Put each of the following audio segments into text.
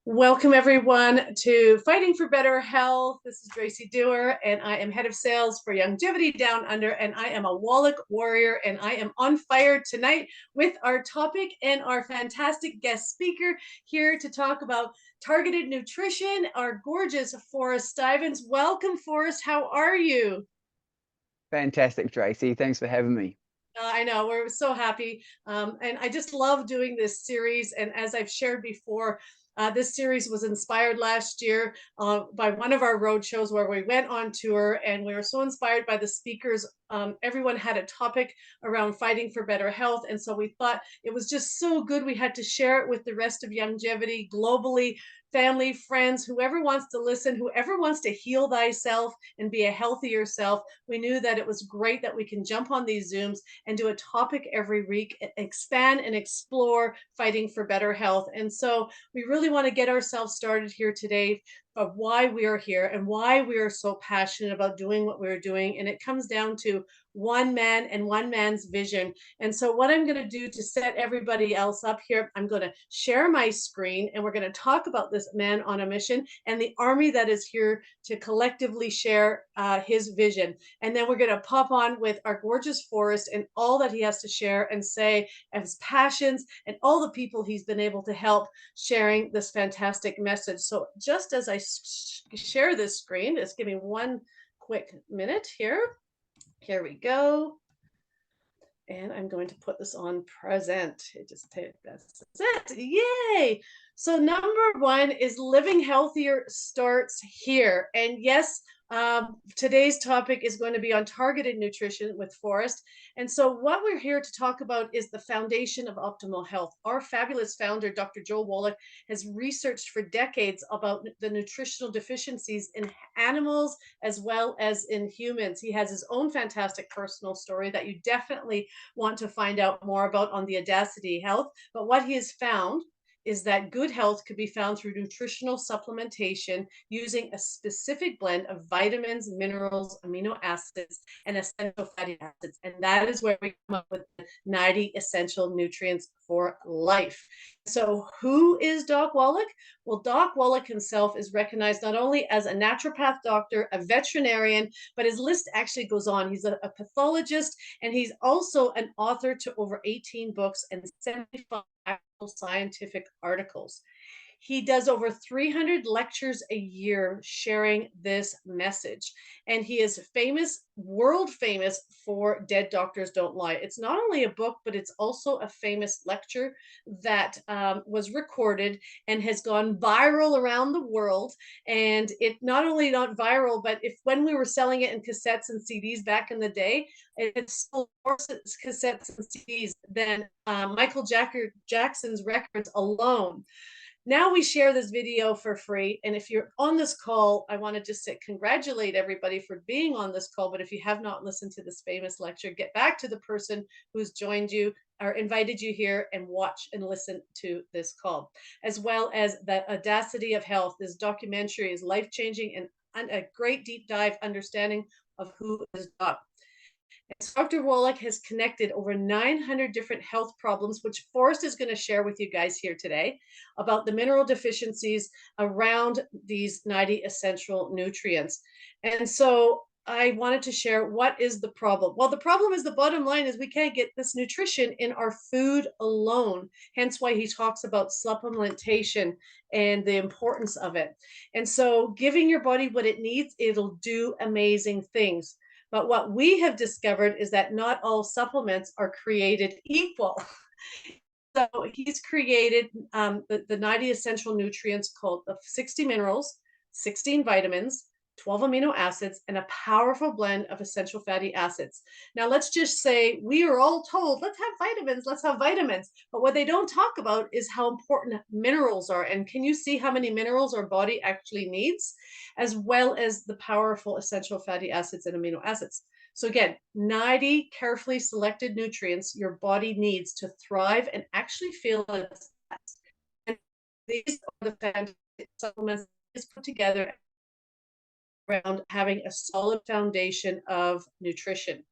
Welcome everyone to Fighting for Better Health. This is Tracy Dewar, and I am head of sales for Longevity Down Under, and I am a Wallach warrior, and I am on fire tonight with our topic and our fantastic guest speaker here to talk about targeted nutrition, our gorgeous Forrest Stivens. Welcome, Forrest. How are you? Fantastic, Tracy. Thanks for having me. I know, we're so happy. And I just love doing this series. And as I've shared before, this series was inspired last year by one of our road shows where we went on tour, and we were so inspired by the speakers. Everyone had a topic around fighting for better health. And so we thought it was just so good. We had to share it with the rest of longevity globally, family, friends, whoever wants to listen, whoever wants to heal thyself and be a healthier self. We knew that it was great that we can jump on these Zooms and do a topic every week, expand and explore fighting for better health. And so we really want to get ourselves started here today of why we are here and why we are so passionate about doing what we're doing. And it comes down to one man and one man's vision. And so what I'm going to do to set everybody else up here, I'm going to share my screen, and we're going to talk about this man on a mission and the army that is here to collectively share his vision. And then we're going to pop on with our gorgeous Forrest and all that he has to share and say, and his passions and all the people he's been able to help sharing this fantastic message. So just as I share this screen, just give me one quick minute here. Here we go. And I'm going to put this on present. That's it. Yay. So number one is living healthier starts here. And yes, today's topic is going to be on targeted nutrition with Forrest. And so what we're here to talk about is the foundation of optimal health. Our fabulous founder, Dr. Joe Wallach, has researched for decades about the nutritional deficiencies in animals as well as in humans. He has his own fantastic personal story that you definitely want to find out more about on the Audacity Health. But what he has found is that good health could be found through nutritional supplementation using a specific blend of vitamins, minerals, amino acids, and essential fatty acids. And that is where we come up with the 90 essential nutrients for life. So who is Doc Wallach? Well, Doc Wallach himself is recognized not only as a naturopath doctor, a veterinarian, but his list actually goes on. He's a pathologist, and he's also an author to over 18 books and 75 scientific articles. He does over 300 lectures a year sharing this message. And he is famous, world famous for Dead Doctors Don't Lie. It's not only a book, but it's also a famous lecture that was recorded and has gone viral around the world. And it not only not viral, but if when we were selling it in cassettes and CDs back in the day, it sold more cassettes and CDs than Michael Jackson's records alone. Now we share this video for free. And if you're on this call, I want to just say congratulate everybody for being on this call. But if you have not listened to this famous lecture, get back to the person who's joined you or invited you here and watch and listen to this call, as well as the Audacity of Health. This documentary is life-changing and a great deep dive understanding of who is Doc. Dr. Wallach has connected over 900 different health problems, which Forrest is going to share with you guys here today about the mineral deficiencies around these 90 essential nutrients. And so I wanted to share what is the problem. Well, the problem is the bottom line is we can't get this nutrition in our food alone. Hence why he talks about supplementation and the importance of it. And so giving your body what it needs, it'll do amazing things. But what we have discovered is that not all supplements are created equal. So he's created the 90 essential nutrients called the 60 minerals, 16 vitamins, 12 amino acids, and a powerful blend of essential fatty acids. Now, let's just say we are all told, let's have vitamins, let's have vitamins. But what they don't talk about is how important minerals are. And can you see how many minerals our body actually needs, as well as the powerful essential fatty acids and amino acids? So again, 90 carefully selected nutrients your body needs to thrive and actually feel its best. And these are the fantastic supplements put together around having a solid foundation of nutrition.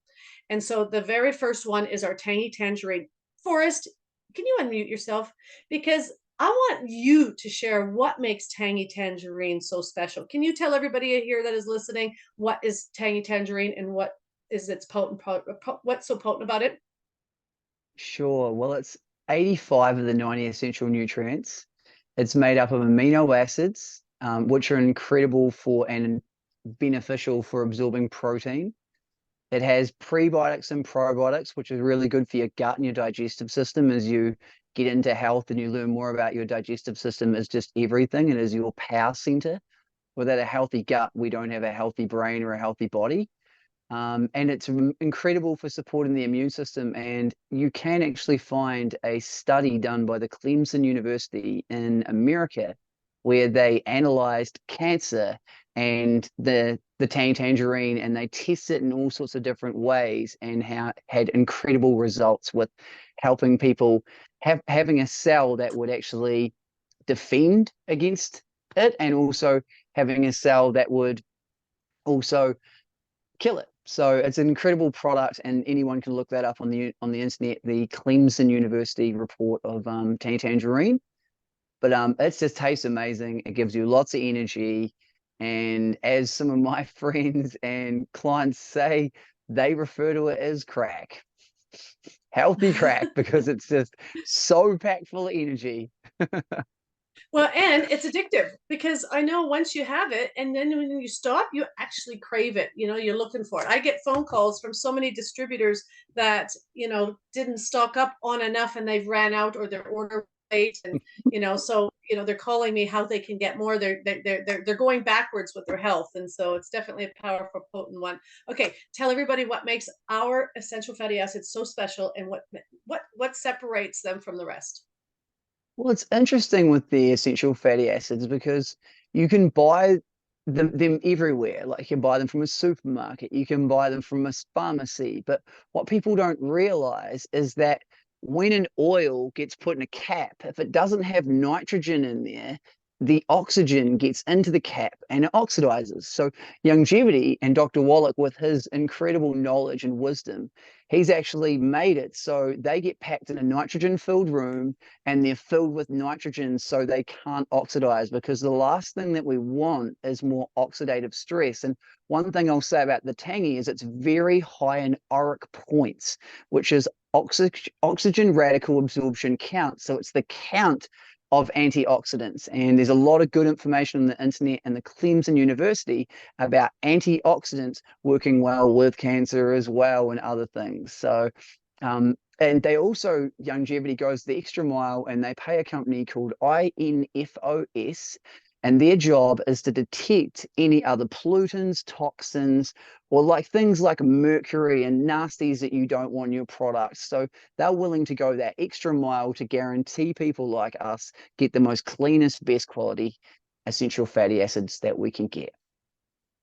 And so the very first one is our tangy tangerine. Forrest, can you unmute yourself? Because I want you to share what makes tangy tangerine so special. Can you tell everybody here that is listening what is tangy tangerine and what is its what's so potent about it? Sure. Well, it's 85 of the 90 essential nutrients. It's made up of amino acids, which are incredible for and beneficial for absorbing protein. It has prebiotics and probiotics, which is really good for your gut and your digestive system. As you get into health and you learn more about your digestive system, is just everything. It is your power center. Without a healthy gut, we don't have a healthy brain or a healthy body. And it's incredible for supporting the immune system. And you can actually find a study done by the Clemson University in America where they analyzed cancer and the tangerine, and they test it in all sorts of different ways, and how had incredible results with helping people having a cell that would actually defend against it, and also having a cell that would also kill it. So it's an incredible product, and anyone can look that up on the internet. The Clemson University report of tangerine, but it just tastes amazing. It gives you lots of energy, and as some of my friends and clients say, they refer to it as crack, healthy crack, because it's just so packed full of energy. Well, and it's addictive because I know once you have it and then when you stop, you actually crave it. You know, you're looking for it. I get phone calls from so many distributors that, didn't stock up on enough and they've ran out or their order late. And, they're calling me how they can get more. They're going backwards with their health. And so it's definitely a powerful, potent one. Okay. Tell everybody what makes our essential fatty acids so special and what separates them from the rest. Well, it's interesting with the essential fatty acids because you can buy them everywhere. Like you can buy them from a supermarket, you can buy them from a pharmacy. But what people don't realize is that when an oil gets put in a cap, if it doesn't have nitrogen in there, the oxygen gets into the cap and it oxidizes. So longevity and Dr. Wallach, with his incredible knowledge and wisdom, he's actually made it so they get packed in a nitrogen-filled room and they're filled with nitrogen so they can't oxidize, because the last thing that we want is more oxidative stress. And one thing I'll say about the tangy is it's very high in auric points, which is oxygen radical absorption count. So it's the count of antioxidants. And there's a lot of good information on the internet and the Clemson University about antioxidants working well with cancer as well and other things. So and they also, longevity goes the extra mile, and they pay a company called INFOS, and their job is to detect any other pollutants, toxins, or like things like mercury and nasties that you don't want in your products. So they're willing to go that extra mile to guarantee people like us get the most cleanest, best quality essential fatty acids that we can get.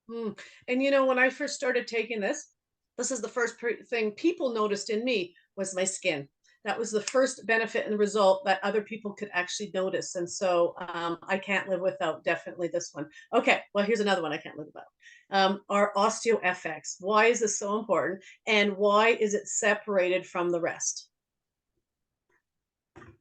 Mm. And when I first started taking this is the first thing people noticed in me was my skin. That was the first benefit and result that other people could actually notice. And so I can't live without definitely this one. Okay, well, here's another one I can't live without. Our OsteoFX. Why is this so important? And why is it separated from the rest?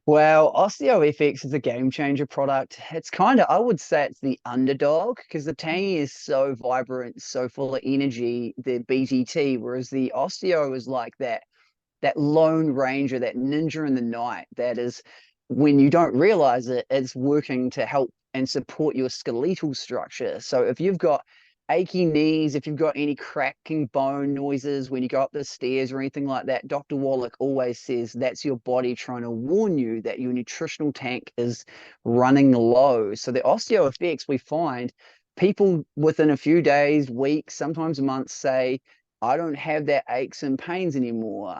Well, OsteoFX is a game changer product. It's kind of, I would say it's the underdog, because the Tangy is so vibrant, so full of energy, the BTT, whereas the Osteo is like that lone ranger, that ninja in the night, that is, when you don't realize it, it's working to help and support your skeletal structure. So if you've got achy knees, if you've got any cracking bone noises when you go up the stairs or anything like that, Dr. Wallach always says that's your body trying to warn you that your nutritional tank is running low. So the osteo effects, we find people within a few days, weeks, sometimes months say, I don't have that aches and pains anymore.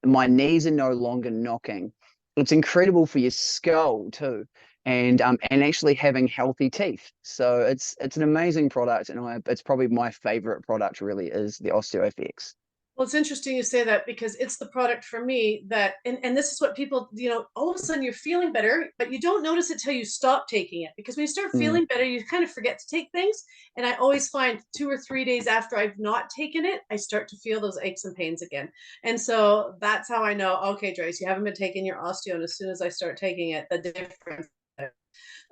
My knees are no longer knocking. It's incredible for your skull too, and actually having healthy teeth. So it's an amazing product, and it's probably my favorite product. Really, is the OsteoFX. Well, it's interesting you say that because it's the product for me that, and this is what people, all of a sudden you're feeling better, but you don't notice it till you stop taking it. Because when you start Mm. feeling better, you kind of forget to take things. And I always find 2 or 3 days after I've not taken it, I start to feel those aches and pains again. And so that's how I know, okay, Joyce, you haven't been taking your osteo. And as soon as I start taking it, the difference.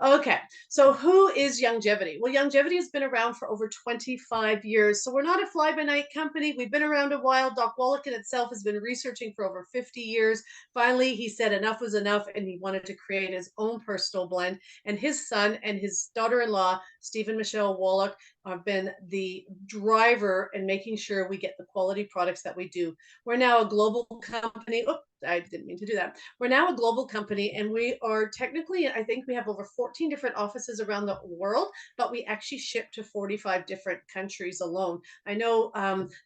Okay, so who is Longevity? Well, Longevity has been around for over 25 years. So we're not a fly by night company. We've been around a while. Doc Wallach itself has been researching for over 50 years. Finally, he said enough was enough and he wanted to create his own personal blend. And his son and his daughter in law, Stephen Michelle Wallach, have been the driver in making sure we get the quality products that we do. We're now a global company. Oh, I didn't mean to do that. We're now a global company, and we are technically, I think we have over 14 different offices around the world, but we actually ship to 45 different countries alone. I know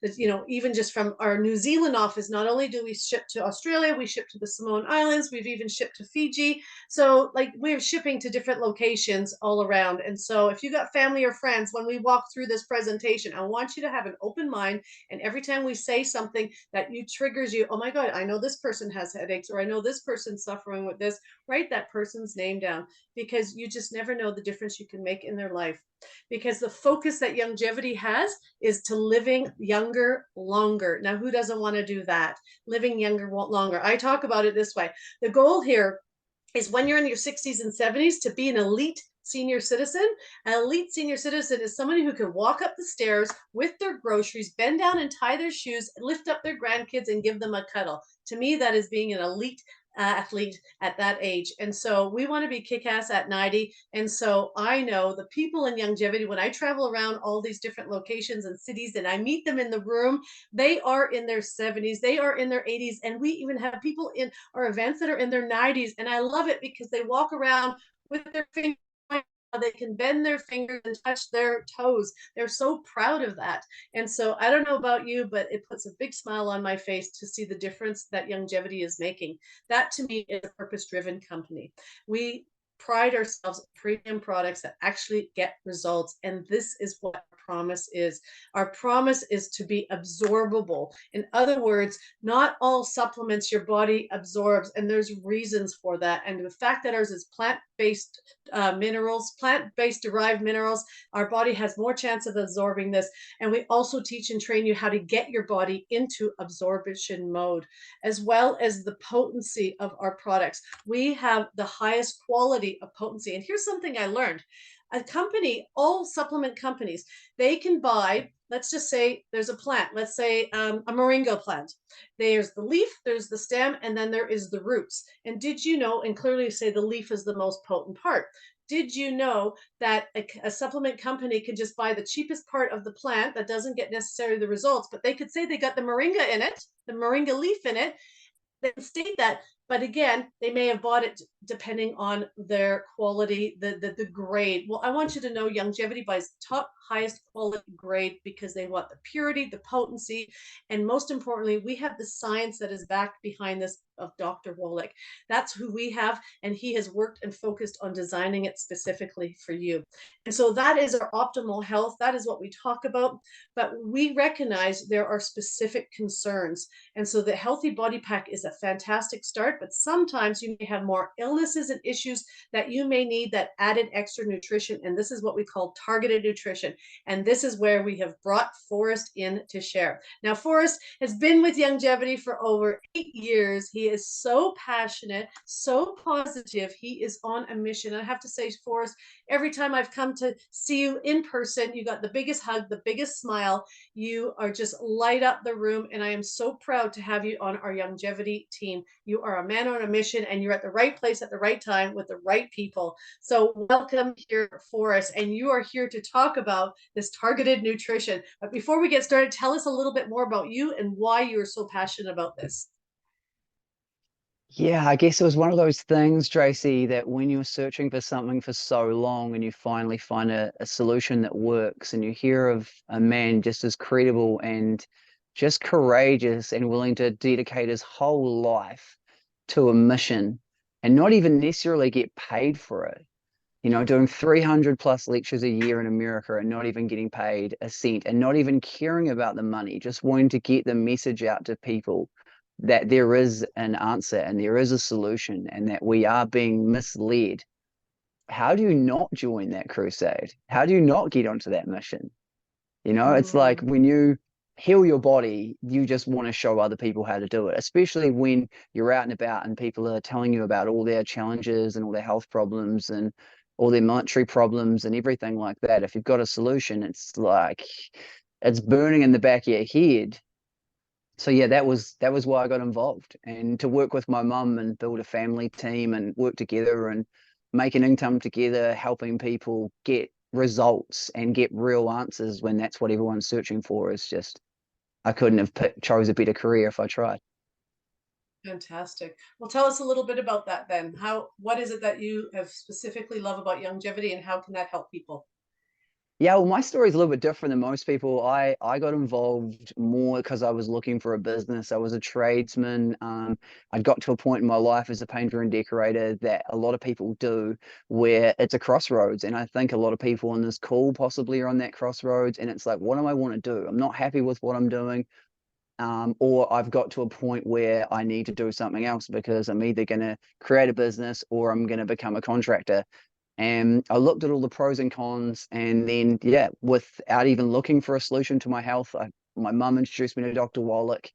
that, even just from our New Zealand office, not only do we ship to Australia, we ship to the Samoan Islands, we've even shipped to Fiji. So, like, we're shipping to different locations all around. And so, if you got family or friends, when we walk through this presentation, I want you to have an open mind. And every time we say something that you triggers you, oh my God, I know this person has headaches, or I know this person's suffering with this, write that person's name down, because you just never know the difference you can make in their life. Because the focus that Longevity has is to living younger longer. Now, who doesn't want to do that? Living younger longer. I talk about it this way. The goal here is when you're in your 60s and 70s to be an elite senior citizen. An elite senior citizen is somebody who can walk up the stairs with their groceries, bend down and tie their shoes, lift up their grandkids and give them a cuddle. To me, that is being an elite athlete at that age. And so we want to be kick-ass at 90. And so I know the people in Longevity, when I travel around all these different locations and cities and I meet them in the room, they are in their 70s, they are in their 80s, and we even have people in our events that are in their 90s. And I love it because they walk around with their fingers, they can bend their fingers and touch their toes. They're so proud of that. And so I don't know about you, but it puts a big smile on my face to see the difference that Longevity is making. That to me is a purpose driven company. We pride ourselves in premium products that actually get results. And this is what our promise is. Our promise is to be absorbable. In other words, not all supplements your body absorbs, and there's reasons for that. And the fact that ours is plant-based minerals, plant-based derived minerals, our body has more chance of absorbing this. And we also teach and train you how to get your body into absorption mode, as well as the potency of our products. We have the highest quality of potency. And here's something I learned. A company, all supplement companies, they can buy, let's just say there's a plant, let's say a moringa plant. There's the leaf, there's the stem, and then there is the roots. And did you know, and clearly say the leaf is the most potent part. Did you know that a supplement company can just buy the cheapest part of the plant that doesn't get necessarily the results, but they could say they got the moringa in it, the moringa leaf in it, they state that, but again, they may have bought it depending on their quality, the grade. Well, I want you to know Longevity buys top highest quality grade because they want the purity, the potency, and most importantly, we have the science that is backed behind this of Dr. Wallach. That's who we have, and he has worked and focused on designing it specifically for you. And so that is our optimal health. That is what we talk about, but we recognize there are specific concerns. And so the Healthy Body Pack is a fantastic start, but sometimes you may have more illnesses and issues that you may need that added extra nutrition. And this is what we call targeted nutrition. And this is where we have brought Forrest in to share. Now, Forrest has been with Longevity for over 8 years. He is so passionate, so positive. He is on a mission. And I have to say, Forrest, every time I've come to see you in person, you got the biggest hug, the biggest smile. You are just light up the room. And I am so proud to have you on our Longevity team. You are a man on a mission, and you're at the right place at the right time with the right people. So welcome here for us. And you are here to talk about this targeted nutrition. But before we get started, tell us a little bit more about you and why you are so passionate about this. Yeah, I guess it was one of those things, Tracy, that when you're searching for something for so long and you finally find a solution that works, and you hear of a man just as credible and just courageous and willing to dedicate his whole life to a mission and not even necessarily get paid for it. doing 300 plus lectures a year in America and not even getting paid a cent and not even caring about the money, just wanting to get the message out to people that there is an answer and there is a solution and that we are being misled. How do you not join that crusade? How do you not get onto that mission? It's like Mm, when you heal your body, you just want to show other people how to do it, especially when you're out and about and people are telling you about all their challenges and all their health problems and all their military problems and everything like that. If you've got a solution, it's like it's burning in the back of your head. So yeah, that was why I got involved, and to work with my mum and build a family team and work together and make an income together, helping people get results and get real answers when that's what everyone's searching for is just I couldn't have chose a better career if I tried. fantastic. Well, tell us a little bit about that then. What is it that you have specifically love about longevity and how can that help people? Yeah, well, my story is a little bit different than most people. I got involved more because I was looking for a business. I was a tradesman. I'd got to a point in my life as a painter and decorator that a lot of people do, where it's a crossroads. And I think a lot of people on this call possibly are on that crossroads. And it's like, what do I want to do? I'm not happy with what I'm doing. Or I've got to a point where I need to do something else because I'm either going to create a business or I'm going to become a contractor. And I looked at all the pros and cons, and then yeah, without even looking for a solution to my health, my mum introduced me to Dr. Wallach,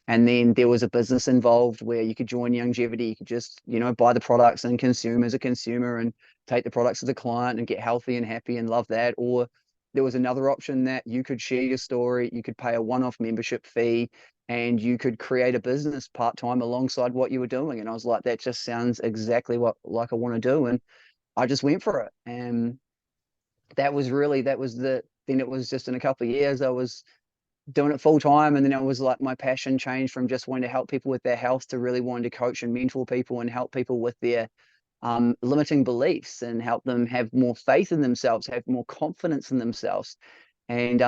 and then there was a business involved where you could join longevity. You could just, buy the products and consume as a consumer and take the products as a client and get healthy and happy and love that. Or there was another option that you could share your story, you could pay a one-off membership fee, and you could create a business part-time alongside what you were doing. And I was like, that just sounds exactly what like I want to do. And I just went for it. And then it was just in a couple of years I was doing it full time. And then it was like my passion changed from just wanting to help people with their health to really wanting to coach and mentor people and help people with their limiting beliefs and help them have more faith in themselves, have more confidence in themselves. And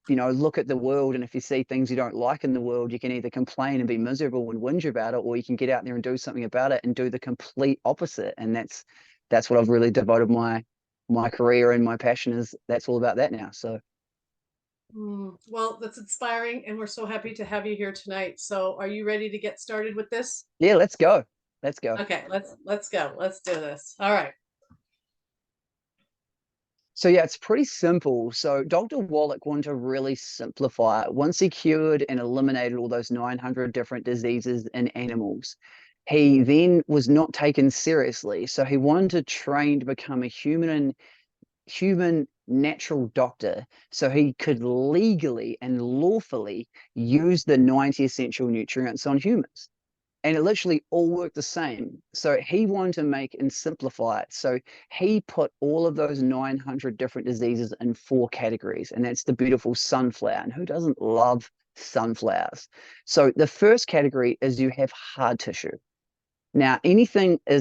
look at the world, and if you see things you don't like in the world, you can either complain and be miserable and whinge about it, or you can get out there and do something about it and do the complete opposite. And that's what I've really devoted my career, and my passion is that's all about that now. So Well, that's inspiring, and we're so happy to have you here tonight. So, are you ready to get started with this? yeah, let's go. Let's go. Okay, let's go. Let's do this. All right. So yeah, it's pretty simple. So Dr. Wallach wanted to really simplify it. Once he cured and eliminated all those 900 different diseases in animals, he then was not taken seriously. So he wanted to train to become a human natural doctor so he could legally and lawfully use the 90 essential nutrients on humans, and it literally all worked the same. So he wanted to make and simplify it. So he put all of those 900 different diseases in four categories, and that's the beautiful sunflower. And who doesn't love sunflowers? So the first category is you have hard tissue. Now,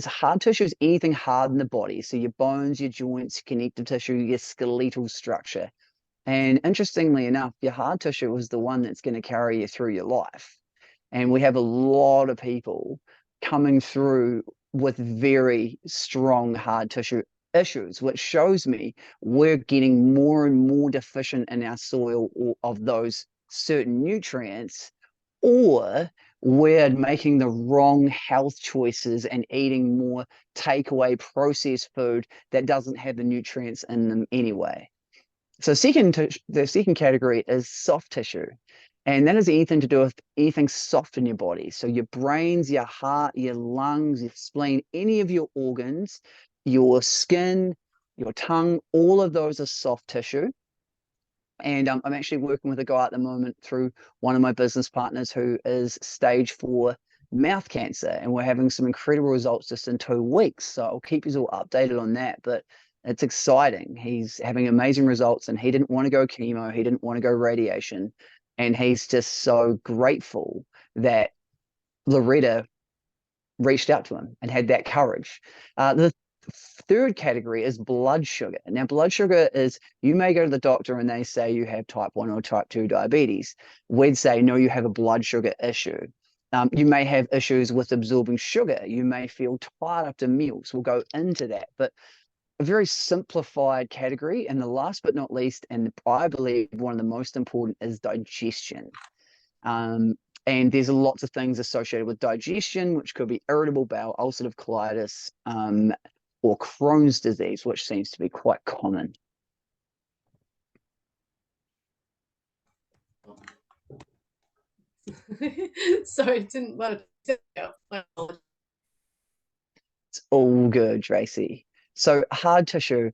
hard tissue is anything hard in the body. So your bones, your joints, connective tissue, your skeletal structure. And interestingly enough, your hard tissue is the one that's going to carry you through your life. And we have a lot of people coming through with very strong hard tissue issues, which shows me we're getting more and more deficient in our soil of those certain nutrients, or we're making the wrong health choices and eating more takeaway processed food that doesn't have the nutrients in them anyway. So the second category is soft tissue. And that is anything to do with anything soft in your body. So your brains, your heart, your lungs, your spleen, any of your organs, your skin, your tongue, all of those are soft tissue. And I'm actually working with a guy at the moment through one of my business partners who is stage 4 mouth cancer. And we're having some incredible results just in 2 weeks. So I'll keep you all updated on that. But it's exciting. He's having amazing results, and he didn't want to go chemo. He didn't want to go radiation. And he's just so grateful that Loretta reached out to him and had that courage. The third category is blood sugar. Now, blood sugar is you may go to the doctor and they say you have type 1 or type 2 diabetes. We'd say, no, you have a blood sugar issue. You may have issues with absorbing sugar. You may feel tired after meals. We'll go into that. But a very simplified category. And the last but not least, and I believe one of the most important, is digestion. Um, and there's lots of things associated with digestion, which could be irritable bowel, ulcerative colitis, or Crohn's disease, which seems to be quite common. Sorry, didn't want to. It's all good, Tracy. So hard tissue.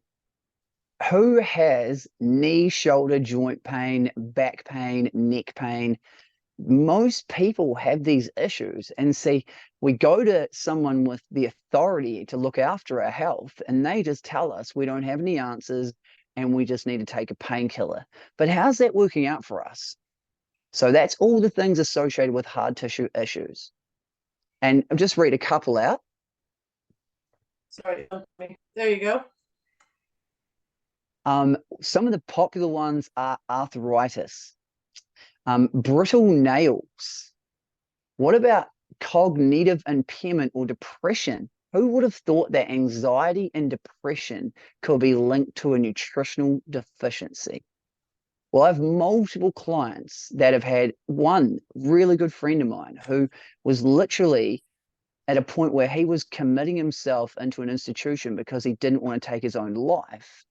Who has knee, shoulder, joint pain, back pain, neck pain? Most people have these issues. And see, we go to someone with the authority to look after our health, and they just tell us we don't have any answers and we just need to take a painkiller. But how's that working out for us? So that's all the things associated with hard tissue issues. And I'll just read a couple out. Sorry, there you go. Some of the popular ones are arthritis, brittle nails. What about cognitive impairment or depression? Who would have thought that anxiety and depression could be linked to a nutritional deficiency? Well, I have multiple clients that have had one really good friend of mine who was literally at a point where he was committing himself into an institution because he didn't want to take his own life.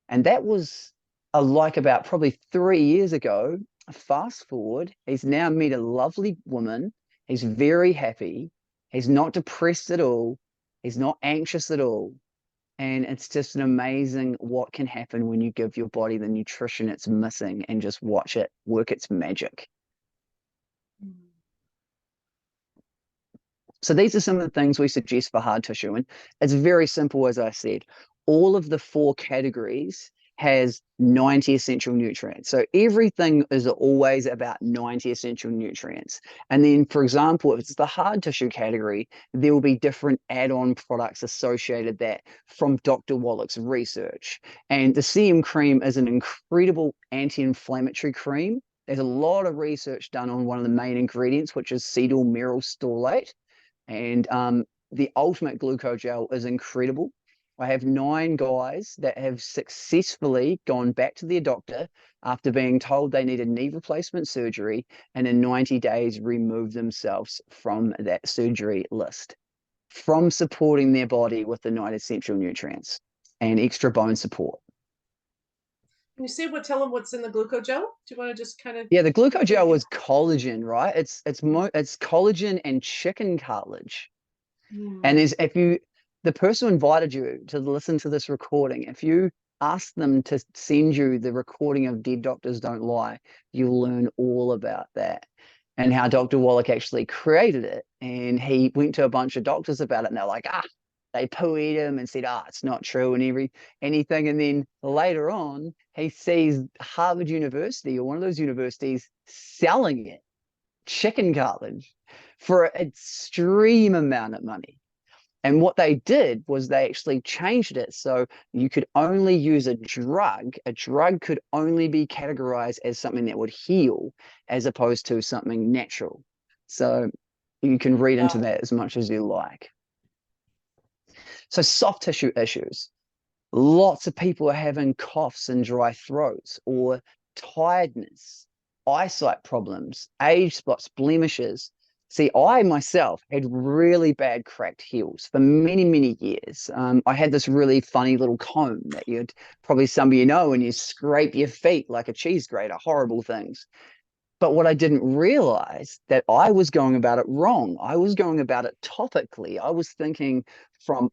And that was like about probably 3 years ago. Fast forward, he's now met a lovely woman. He's very happy. He's not depressed at all. He's not anxious at all. And it's just an amazing what can happen when you give your body the nutrition it's missing and just watch it work its magic. So these are some of the things we suggest for hard tissue. And it's very simple, as I said. All of the 4 categories has 90 essential nutrients. So everything is always about 90 essential nutrients. And then, for example, if it's the hard tissue category, there will be different add-on products associated that from Dr. Wallach's research. And the CM cream is an incredible anti-inflammatory cream. There's a lot of research done on one of the main ingredients, which is cetyl methylfolate. And the ultimate glucogel is incredible. I have 9 guys that have successfully gone back to their doctor after being told they needed knee replacement surgery, and in 90 days remove themselves from that surgery list from supporting their body with the 90 essential nutrients and extra bone support. Can you say tell them what's in the glucogel? Do you want to just kind of? Yeah, the glucogel was collagen, right? It's collagen and chicken cartilage. And Mm. there's if you the person who invited you to listen to this recording, if you ask them to send you the recording of Dead Doctors Don't Lie, you'll learn all about that and how Dr. Wallach actually created it. And he went to a bunch of doctors about it, and they're like, they pooed him and said, it's not true and anything. And then later on, he sees Harvard University or one of those universities selling it, chicken cartilage, for an extreme amount of money. And what they did was they actually changed it so you could only use a drug. A drug could only be categorized as something that would heal as opposed to something natural. So you can read into that as much as you like. So soft tissue issues. Lots of people are having coughs and dry throats or tiredness, eyesight problems, age spots, blemishes. See, I myself had really bad cracked heels for many, many years. I had this really funny little comb that you'd probably some of you know, and you scrape your feet like a cheese grater, horrible things. But what I didn't realize that I was going about it wrong. I was going about it topically. I was thinking from,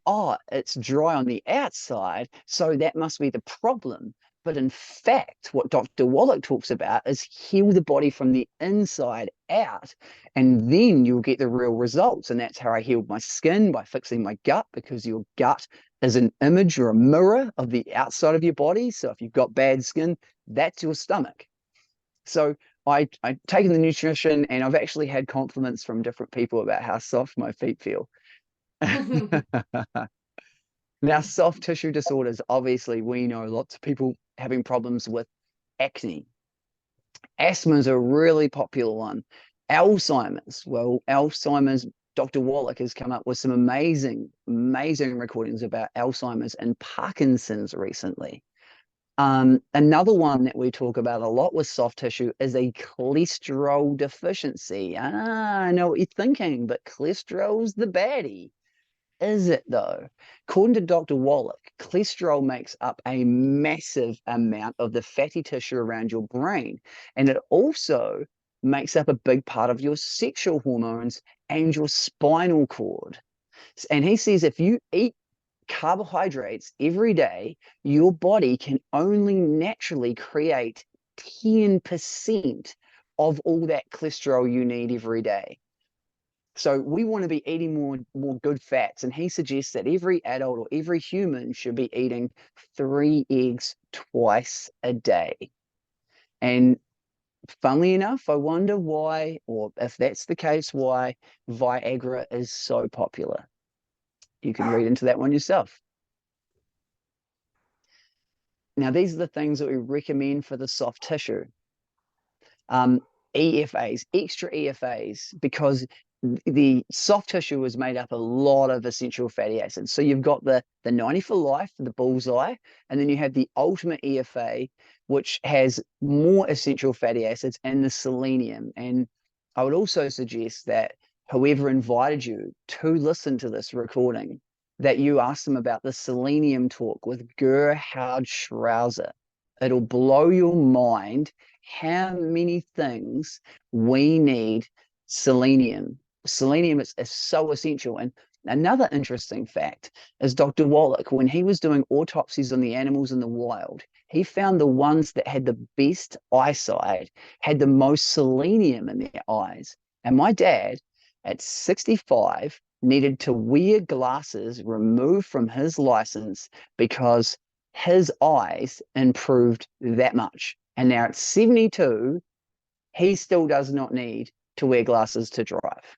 it's dry on the outside, so that must be the problem. But in fact, what Dr. Wallach talks about is heal the body from the inside out, and then you'll get the real results. And that's how I healed my skin, by fixing my gut, because your gut is an image or a mirror of the outside of your body. So if you've got bad skin, that's your stomach. So I've taken the nutrition, and I've actually had compliments from different people about how soft my feet feel. Now, soft tissue disorders, obviously, we know lots of people having problems with acne. Asthma is a really popular one. Alzheimer's. Well, Alzheimer's Dr. Wallach has come up with some amazing, amazing recordings about Alzheimer's and Parkinson's recently. Another one that we talk about a lot with soft tissue is a cholesterol deficiency. I know what you're thinking, but cholesterol's the baddie. Is it though? According to Dr. Wallach, cholesterol makes up a massive amount of the fatty tissue around your brain, and it also makes up a big part of your sexual hormones and your spinal cord. And he says if you eat carbohydrates every day, your body can only naturally create 10% of all that cholesterol you need every day. So we want to be eating more good fats. And he suggests that every adult or every human should be eating 3 eggs twice a day. And funnily enough, I wonder why, or if that's the case, why Viagra is so popular. You can read into that one yourself. Now, these are the things that we recommend for the soft tissue. Um, EFAs, extra EFAs, because the soft tissue is made up a lot of essential fatty acids. So you've got the 90 for life, the bullseye, and then you have the ultimate EFA, which has more essential fatty acids and the selenium. And I would also suggest that whoever invited you to listen to this recording, that you ask them about the selenium talk with Gerhard Schrauzer. It'll blow your mind how many things we need selenium. Selenium is so essential. And another interesting fact is Dr. Wallach, when he was doing autopsies on the animals in the wild, he found the ones that had the best eyesight had the most selenium in their eyes. And my dad, at 65, needed to wear glasses removed from his license because his eyes improved that much. And now at 72, he still does not need to wear glasses to drive.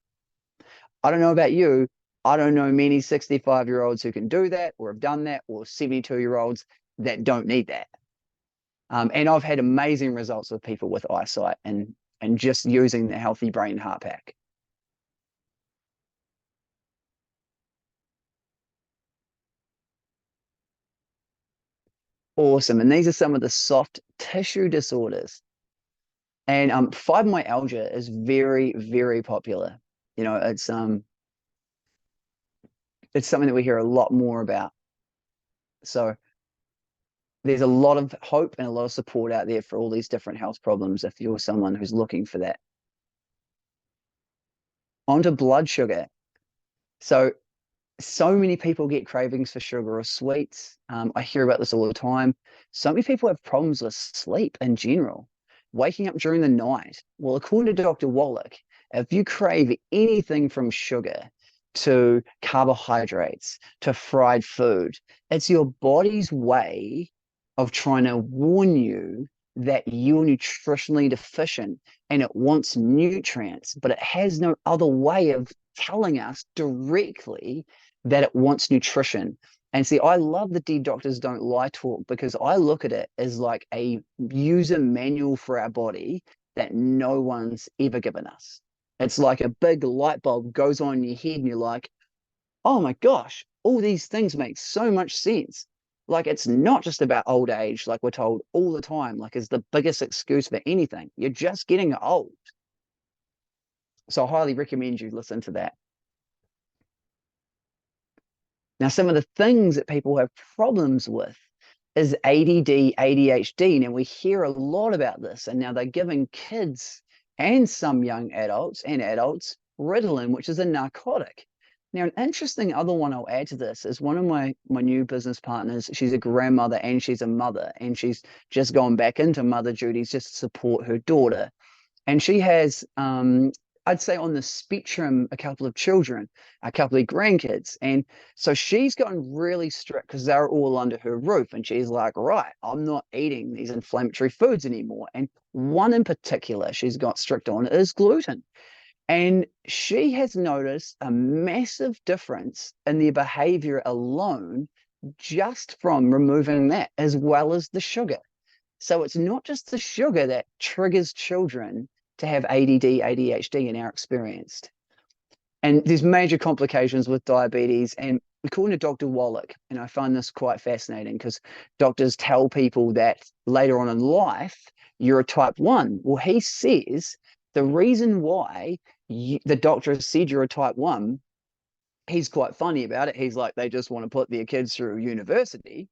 I don't know about you. I don't know many 65-year-olds who can do that or have done that, or 72-year-olds that don't need that. And I've had amazing results with people with eyesight and just using the Healthy Brain Heart Pack. Awesome. And these are some of the soft tissue disorders. And fibromyalgia is very, very popular. You know, it's something that we hear a lot more about. So there's a lot of hope and a lot of support out there for all these different health problems if you're someone who's looking for that. Onto blood sugar. So many people get cravings for sugar or sweets. I hear about this all the time. So many people have problems with sleep in general, waking up during the night. Well, according to Dr. Wallach, if you crave anything from sugar to carbohydrates to fried food, it's your body's way of trying to warn you that you're nutritionally deficient and it wants nutrients, but it has no other way of telling us directly that it wants nutrition. And see, I love the Dead Doctors Don't Lie talk because I look at it as like a user manual for our body that no one's ever given us. It's like a big light bulb goes on in your head and you're like, oh my gosh, all these things make so much sense. Like it's not just about old age, like we're told all the time, like is the biggest excuse for anything. You're just getting old. So I highly recommend you listen to that. Now, some of the things that people have problems with is ADD, ADHD. Now, we hear a lot about this, and now they're giving kids and some young adults and adults Ritalin, which is a narcotic. Now, an interesting other one I'll add to this is one of my new business partners. She's a grandmother and she's a mother, and she's just gone back into mother duties just to support her daughter. And she has I'd say on the spectrum, a couple of children, a couple of grandkids. And so she's gotten really strict because they're all under her roof. And she's like, right, I'm not eating these inflammatory foods anymore. And one in particular she's got strict on is gluten. And she has noticed a massive difference in their behavior alone just from removing that, as well as the sugar. So it's not just the sugar that triggers children to have ADD, ADHD in our experience. And there's major complications with diabetes. And according to Dr. Wallach, and I find this quite fascinating because doctors tell people that later on in life, you're a type 1. Well, he says the reason why the doctor said you're a type 1, he's quite funny about it. He's like, they just want to put their kids through university,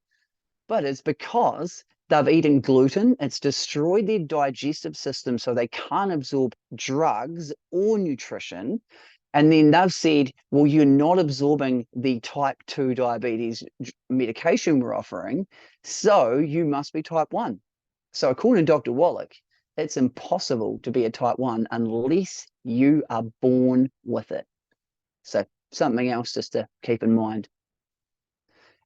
but it's because they've eaten gluten. It's destroyed their digestive system so they can't absorb drugs or nutrition. And then they've said, well, you're not absorbing the type 2 diabetes medication we're offering, so you must be type 1. So, according to Dr. Wallach, it's impossible to be a type 1 unless you are born with it. So, something else just to keep in mind.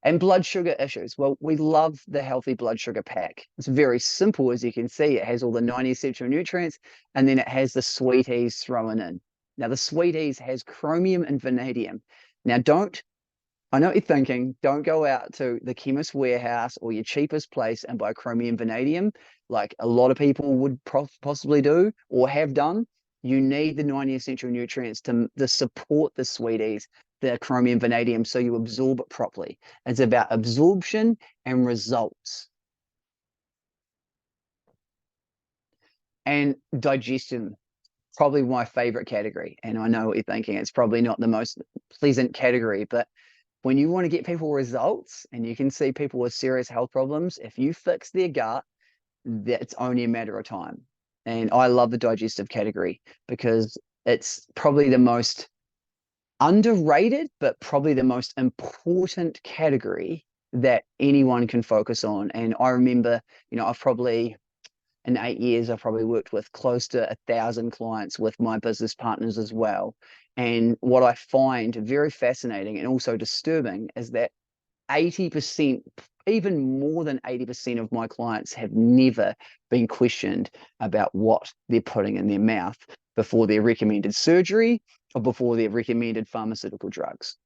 And blood sugar issues. Well, we love the healthy blood sugar pack. It's very simple, as you can see. It has all the 90 essential nutrients, and then it has the sweeties thrown in. Now, the sweeties has chromium and vanadium. Now, I know what you're thinking, don't go out to the chemist warehouse or your cheapest place and buy chromium vanadium like a lot of people would possibly do or have done. You need the 90 essential nutrients to support the sweeties, the chromium vanadium, so you absorb it properly. It's about absorption and results. And digestion, probably my favorite category. And I know what you're thinking, it's probably not the most pleasant category, but when you want to get people results and you can see people with serious health problems, if you fix their gut, that's only a matter of time. And I love the digestive category because it's probably the most underrated, but probably the most important category that anyone can focus on. And I remember, I've probably in 8 years, I've probably worked with close to 1,000 clients with my business partners as well. And what I find very fascinating and also disturbing is that 80%, even more than 80% of my clients have never been questioned about what they're putting in their mouth before they're recommended surgery or before they're recommended pharmaceutical drugs.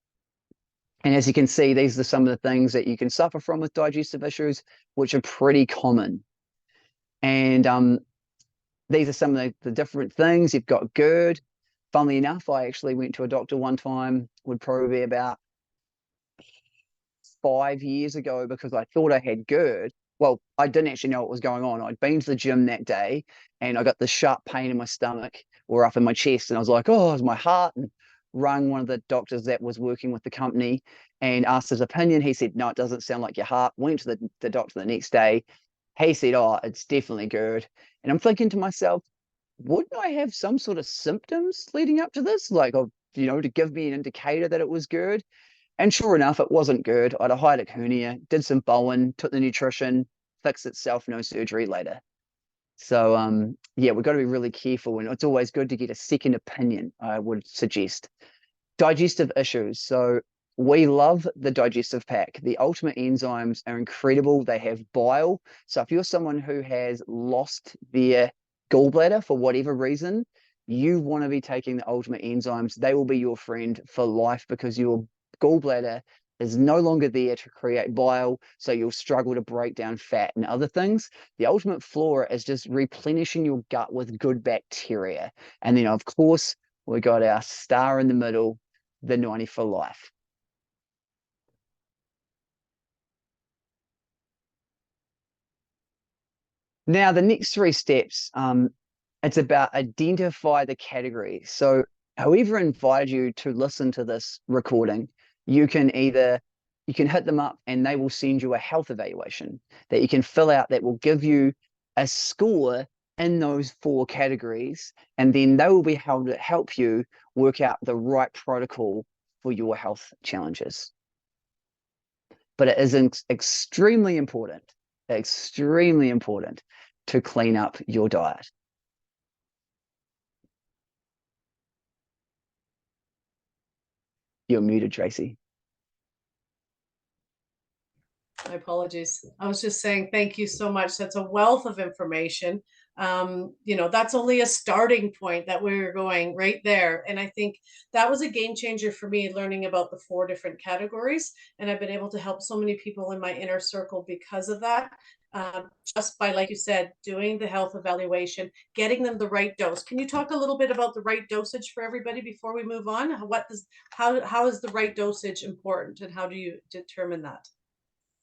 And as you can see, these are some of the things that you can suffer from with digestive issues, which are pretty common. And these are some of the different things. You've got GERD. Funnily enough, I actually went to a doctor one time, would probably be about 5 years ago, because I thought I had GERD. Well, I didn't actually know what was going on. I'd been to the gym that day and I got this sharp pain in my stomach or up in my chest. And I was like, oh, it's my heart. And rang one of the doctors that was working with the company and asked his opinion. He said, no, it doesn't sound like your heart. Went to the doctor the next day. He said, oh, it's definitely GERD. And I'm thinking to myself, wouldn't I have some sort of symptoms leading up to this? Like, to give me an indicator that it was GERD. And sure enough, it wasn't GERD. I had a hiatic hernia, did some Bowen, took the nutrition, fixed itself, no surgery later. So, yeah, we've got to be really careful. And it's always good to get a second opinion, I would suggest. Digestive issues. So we love the digestive pack. The ultimate enzymes are incredible. They have bile. So if you're someone who has lost their gallbladder for whatever reason, you want to be taking the ultimate enzymes. They will be your friend for life because your gallbladder is no longer there to create bile, so you'll struggle to break down fat and other things. The ultimate flora is just replenishing your gut with good bacteria. And then, of course, we got our star in the middle, the 90 for life. Now, the next three steps, it's about identify the category. So whoever invited you to listen to this recording, you can hit them up and they will send you a health evaluation that you can fill out that will give you a score in those 4 categories. And then they will be able to help you work out the right protocol for your health challenges. But it is extremely important to clean up your diet. You're muted, Tracy. My apologies. I was just saying thank you so much. That's a wealth of information. That's only a starting point that we were going right there. And I think that was a game changer for me, learning about the 4 different categories. And I've been able to help so many people in my inner circle because of that. just by, like you said, doing the health evaluation, getting them the right dose. Can you talk a little bit about the right dosage for everybody before we move on? How is the right dosage important, and how do you determine that?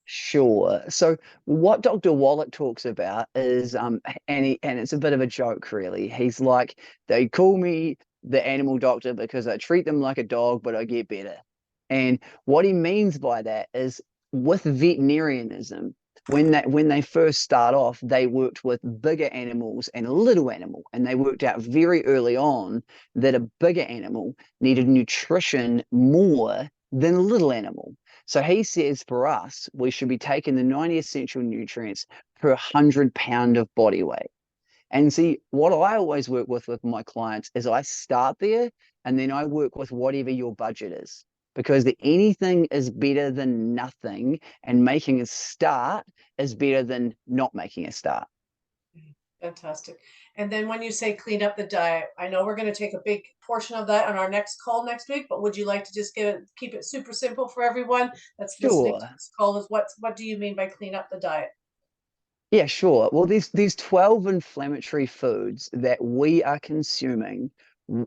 Sure. So what Dr. Wallach talks about is and it's a bit of a joke really. He's like, they call me the animal doctor because I treat them like a dog, but I get better. And what he means by that is with veterinarianism, when they first start off, they worked with bigger animals and a little animal, and they worked out very early on that a bigger animal needed nutrition more than a little animal. So he says for us, we should be taking the 90 essential nutrients per 100 pound of body weight. And see, what I always work with my clients is I start there and then I work with whatever your budget is. Because anything is better than nothing, and making a start is better than not making a start. Fantastic. And then when you say clean up the diet, I know we're going to take a big portion of that on our next call next week, but would you like to just keep it super simple for everyone that's listening to Sure. this call? Is what do you mean by clean up the diet? Yeah, sure. Well, there's 12 inflammatory foods that we are consuming,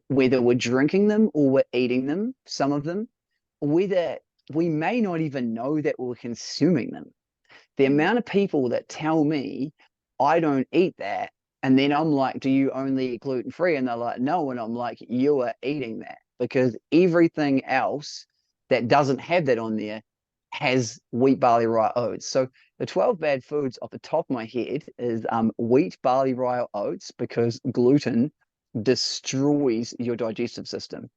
whether we're drinking them or we're eating them, some of them, whether we may not even know that we're consuming them. The Mhm. amount of people that tell me I don't eat that, and then I'm like, do you only eat gluten free? And they're like, no. And I'm like, you are eating that because everything else that doesn't have that on there has wheat, barley, rye, oats. So the 12 bad foods off the top of my head is wheat, barley, rye, oats, because gluten destroys your digestive system.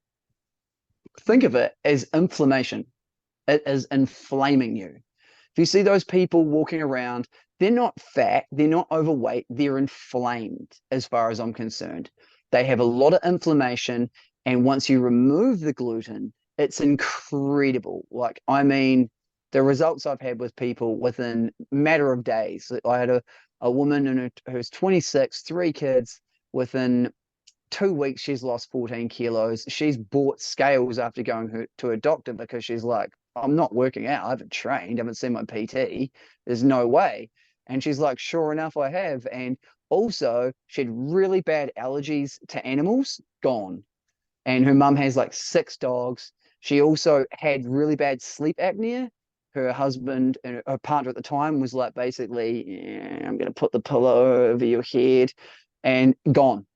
Think of Mhm. it as inflammation. It is inflaming you. If you see those people walking around, they're not fat, they're not overweight, they're inflamed, as far as I'm concerned. They have a lot of inflammation, and once you remove the gluten, it's incredible. Like, I mean, the results I've had with people within a matter of days. I had a woman who's 26, 3 kids. Within 2 weeks, she's lost 14 kilos. She's bought scales after going to a doctor because she's like, I'm not working out. I haven't trained. I haven't seen my PT. There's no way. And she's like, sure enough, I have. And also, she had really bad allergies to animals, gone. And her mum has like 6 dogs. She also had really bad sleep apnea. Her husband and her partner at the time was like, basically, yeah, I'm going to put the pillow over your head, and gone.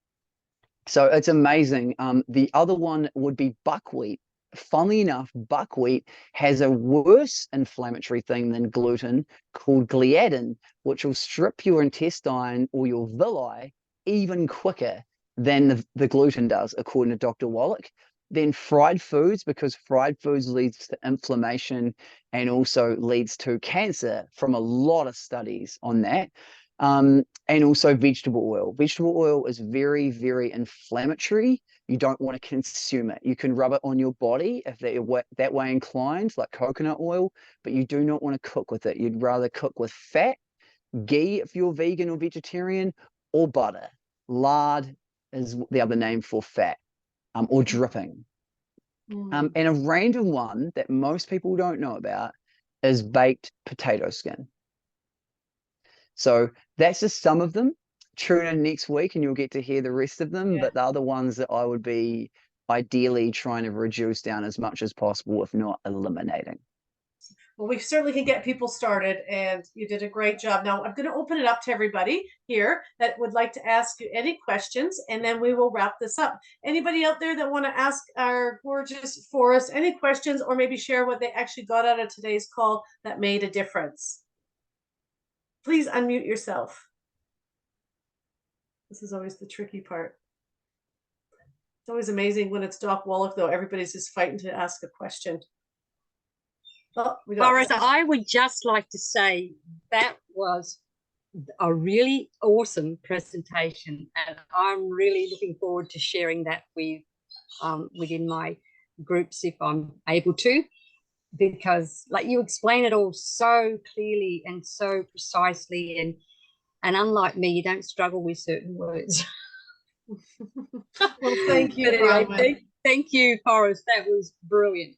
So it's amazing. The other one would be buckwheat. Funnily enough, buckwheat has a worse inflammatory thing than gluten called gliadin, which will strip your intestine or your villi even quicker than the gluten does, according to Dr. Wallach. Then fried foods, because fried foods leads to inflammation and also leads to cancer from a lot of studies on that. And also vegetable oil. Vegetable oil is very, very inflammatory. You don't want to consume it. You can rub it on your body if you're that way inclined, like coconut oil, but you do not want to cook with it. You'd rather cook with fat, ghee if you're vegan or vegetarian, or butter. Lard is the other name for fat, or dripping. Mm. And a random one that most people don't know about is baked potato skin. So that's just some of them. Tune in next week and you'll get to hear the rest of them. Yeah. But the other ones that I would be ideally trying to reduce down as much as possible, if not eliminating. Well, we certainly can get people started, and you did a great job. Now, I'm going to open it up to everybody here that would like to ask you any questions, and then we will wrap this up. Anybody out there that want to ask our gorgeous Forrest any questions, or maybe share what they actually got out of today's call that made a difference? Please unmute yourself. This is always the tricky part. It's always amazing when it's Doc Wallach, though. Everybody's just fighting to ask a question. Oh, we got. Boris, I would just like to say that was a really awesome presentation, and I'm really looking forward to sharing that within my groups if I'm able to, because like you explain it all so clearly and so precisely, and unlike me, you don't struggle with certain words. Well, thank But you, anyway, Bronwyn. thank you, Forrest. That was brilliant.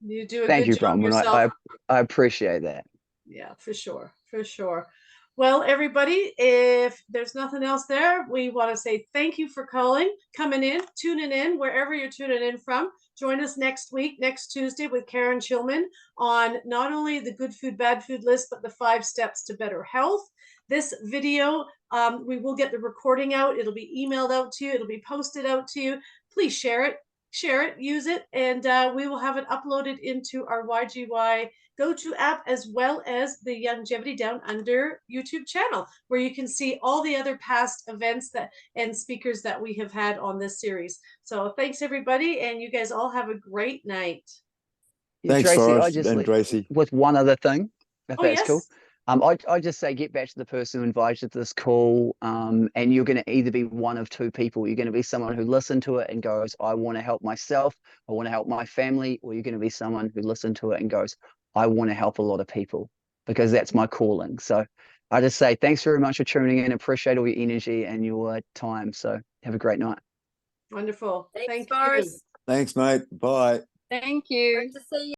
You do a Thank good you, job Bronwyn. yourself. I appreciate that. Yeah, for sure. For sure. Well, everybody, if there's nothing else there, we want to say thank you for coming in, tuning in, wherever you're tuning in from. Join us next week, next Tuesday, with Karen Chilman on not only the good food, bad food list, but the 5 steps to better health. This video, we will get the recording out. It'll be emailed out to you. It'll be posted out to you. Please share it, use it, and we will have it uploaded into our YGY Go-To app, as well as the Longevity Down Under YouTube channel, where you can see all the other past events and speakers that we have had on this series. So thanks, everybody, and you guys all have a great night. Yeah, Thanks, Tracy, Forrest and Gracie. with one other thing, if Oh, that's yes. cool. I just say get back to the person who invited you to this call, and you're going to either be one of 2 people. You're going to be someone who listened to it and goes, I want to help myself, I want to help my family, or you're going to be someone who listened to it and goes, I want to help a lot of people, because that's my calling. So I just say thanks very much for tuning in. Appreciate all your energy and your time. So have a great night. Wonderful. Thanks, Thank Forrest. you. Thanks, mate. Bye. Thank you. Great to see you.